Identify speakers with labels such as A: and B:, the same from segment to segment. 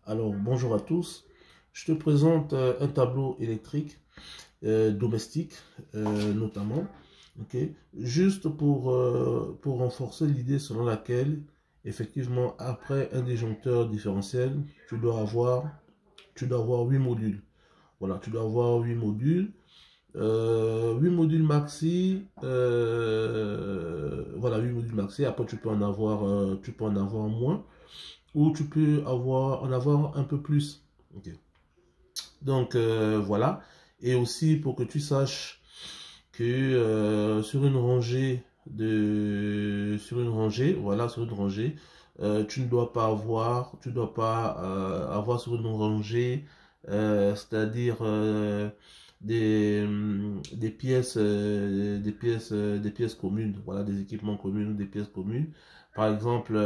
A: Alors, bonjour à tous. Je te présente un tableau électrique domestique, notamment, ok, juste pour renforcer l'idée selon laquelle, effectivement, après un disjoncteur différentiel, tu dois avoir 8 modules. Voilà, tu dois avoir 8 modules. 8 modules maxi, voilà, 8 modules maxi. Après, tu peux en avoir moins ou tu peux en avoir un peu plus. Ok. Donc voilà. Et aussi pour que tu saches que sur une rangée voilà, sur une rangée, tu dois pas avoir sur une rangée, c'est-à-dire des pièces communes, voilà, des équipements communs ou des pièces communes. Par exemple,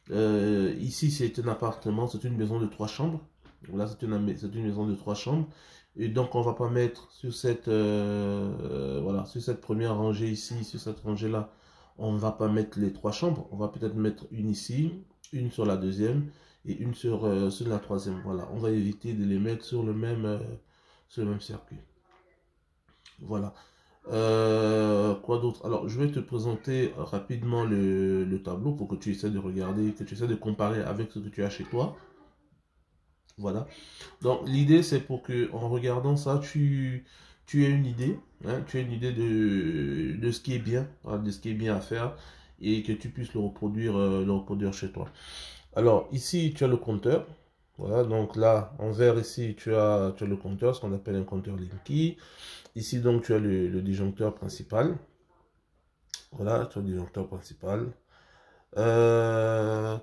A: ici c'est un appartement, c'est une maison de 3 chambres. Là, c'est une maison de 3 chambres. Et donc, on va pas mettre sur voilà, sur cette première rangée ici, sur cette rangée-là, on ne va pas mettre les 3 chambres. On va peut-être mettre une ici, une sur la deuxième et une sur la troisième. Voilà, on va éviter de les mettre sur le même circuit. Voilà. Quoi d'autre? Alors, je vais te présenter rapidement le tableau pour que tu essaies de regarder, que tu essaies de comparer avec ce que tu as chez toi. Voilà. Donc l'idée c'est pour que en regardant ça, tu aies une idée, hein, tu aies une idée de ce qui est bien, hein, de ce qui est bien à faire et que tu puisses le reproduire chez toi. Alors ici tu as le compteur. Voilà, donc là en vert ici tu as le compteur, ce qu'on appelle un compteur Linky. Ici donc tu as le disjoncteur principal. Voilà, tu as le disjoncteur principal. Euh,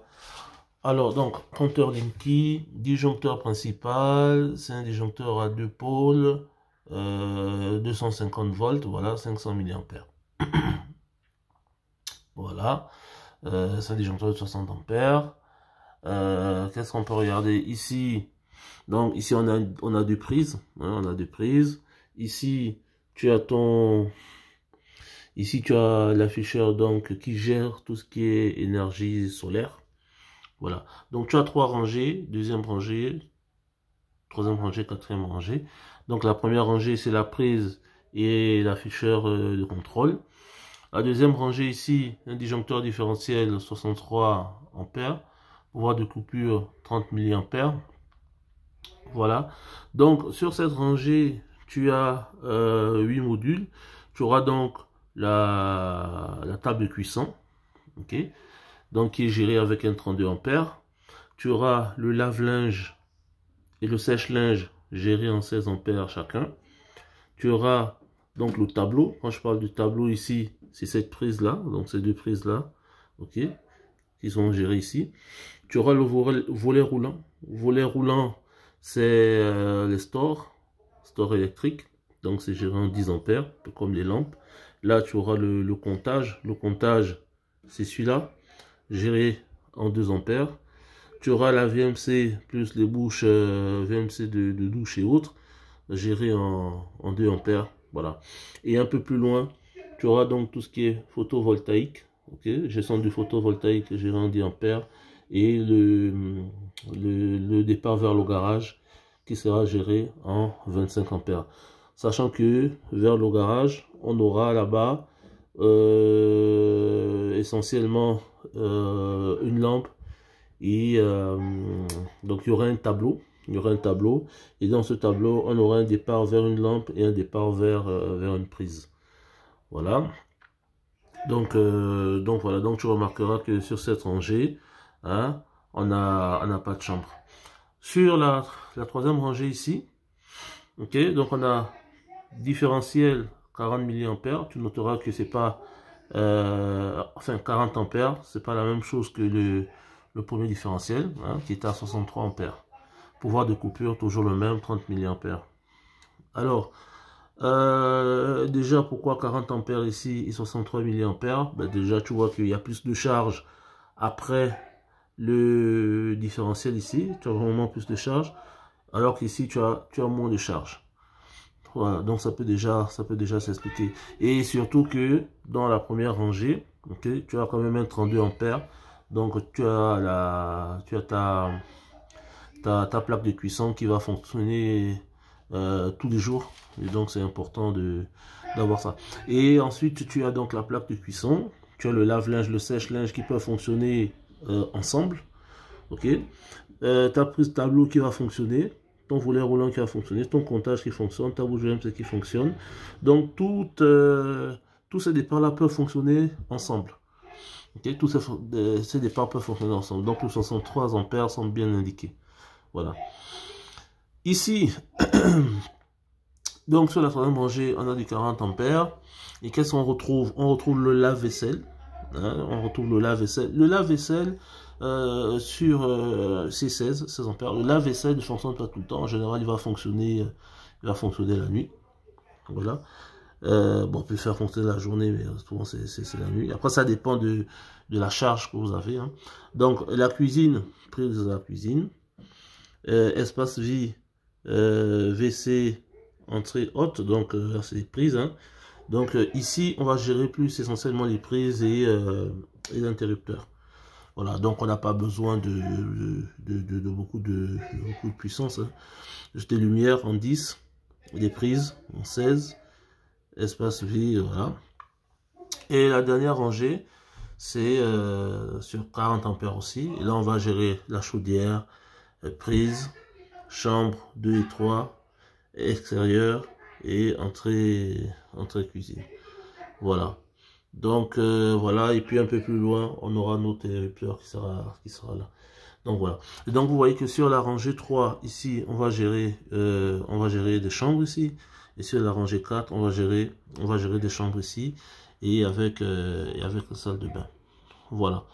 A: Alors, donc, compteur Linky, disjoncteur principal, c'est un disjoncteur à 2 pôles, 250 volts, voilà, 500 milliampères. Voilà, c'est un disjoncteur de 60 ampères. Qu'est-ce qu'on peut regarder ici? Donc, ici, on a deux prises, hein, on a deux prises. Ici, tu as ici, tu as l'afficheur, donc, qui gère tout ce qui est énergie solaire. Voilà. Donc, tu as 3 rangées, deuxième rangée, troisième rangée, quatrième rangée. Donc, la première rangée, c'est la prise et l'afficheur de contrôle. La deuxième rangée ici, un disjoncteur différentiel 63 ampères, pouvoir de coupure 30 milliampères. Voilà. Donc, sur cette rangée, tu as 8 modules. Tu auras donc la table de cuisson, ok, donc qui est gérée avec un 32 ampères. Tu auras le lave-linge et le sèche-linge géré en 16 ampères chacun. Tu auras donc le tableau. Quand je parle du tableau ici, c'est cette prise-là, donc ces deux prises-là, ok, qui sont gérées ici. Tu auras le volet roulant. Volet roulant, c'est les stores électriques, donc c'est géré en 10 ampères, un peu comme les lampes. Là, tu auras le comptage. Le comptage, c'est celui-là, géré en 2 ampères. Tu auras la VMC plus les bouches VMC de douche et autres, gérées en 2 ampères. Voilà. Et un peu plus loin, tu auras donc tout ce qui est photovoltaïque. Ok, gestion du photovoltaïque géré en 10 ampères. Et le départ vers le garage qui sera géré en 25 ampères. Sachant que vers le garage, on aura là-bas essentiellement une lampe et donc il y aura un tableau, et dans ce tableau on aura un départ vers une lampe et un départ vers une prise. Voilà. Donc voilà, donc tu remarqueras que sur cette rangée, hein, on n'a pas de chambre. Sur la troisième rangée ici, ok, donc on a différentiel 40 milliampères. Tu noteras que c'est pas enfin 40 ampères, c'est pas la même chose que le premier différentiel, hein, qui est à 63 ampères. Pouvoir de coupure toujours le même, 30 milliampères. Alors déjà, pourquoi 40 ampères ici et 63 milliampères? Ben déjà tu vois qu'il y a plus de charge après le différentiel. Ici tu as vraiment plus de charge, alors qu'ici tu as moins de charge. Voilà, donc ça peut déjà s'expliquer. Et surtout que dans la première rangée, okay, tu as quand même un 32 ampères. Donc tu as ta plaque de cuisson qui va fonctionner tous les jours. Et donc c'est important d'avoir ça. Et ensuite tu as donc la plaque de cuisson, tu as le lave-linge, le sèche-linge qui peuvent fonctionner ensemble. Ok, ta prise tableau qui va fonctionner, ton volet roulant qui va fonctionner, ton comptage qui fonctionne, ta bouche GMC qui fonctionne. Donc tous ces départs là peuvent fonctionner ensemble. Ok, tous ces départs peuvent fonctionner ensemble. Donc les 63 ampères sont bien indiqués. Voilà. Ici, donc sur la troisième rangée, on a du 40 ampères. Et qu'est-ce qu'on retrouve? On retrouve le lave-vaisselle. Hein, on retrouve le lave-vaisselle. Le lave-vaisselle sur C16, 16 ampères. Le lave-vaisselle ne fonctionne pas tout le temps. En général, il va fonctionner la nuit. Voilà. Bon, on peut faire fonctionner la journée, mais souvent c'est la nuit. Après, ça dépend de la charge que vous avez. Hein. Donc, la cuisine, prise de la cuisine. Espace vie, WC, entrée haute, donc c'est les prises. Hein. Donc ici, on va gérer plus essentiellement les prises et l'interrupteur. Voilà, donc on n'a pas besoin de beaucoup de puissance. Hein. Juste des lumières en 10, des prises en 16, espace vie, voilà. Et la dernière rangée, c'est sur 40 ampères aussi. Et là, on va gérer la chaudière, prise, chambre 2 et 3, extérieur et entrée cuisine. Voilà. Donc voilà, et puis un peu plus loin, on aura notre interrupteur qui sera là. Donc voilà. Et donc vous voyez que sur la rangée 3, ici, on va gérer des chambres ici. Et sur la rangée 4, on va gérer des chambres ici et avec la salle de bain. Voilà.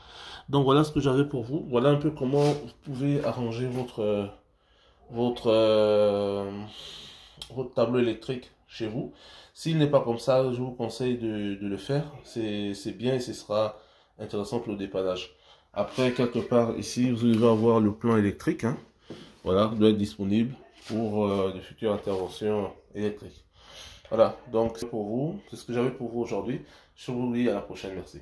A: Donc voilà ce que j'avais pour vous. Voilà un peu comment vous pouvez arranger votre tableau électrique chez vous. S'il n'est pas comme ça, je vous conseille de le faire. C'est bien et ce sera intéressant pour le dépannage. Après, quelque part ici, vous allez avoir le plan électrique. Hein. Voilà, doit être disponible pour de futures interventions électriques. Voilà, donc c'est pour vous. C'est ce que j'avais pour vous aujourd'hui. Je vous dis à la prochaine. Merci.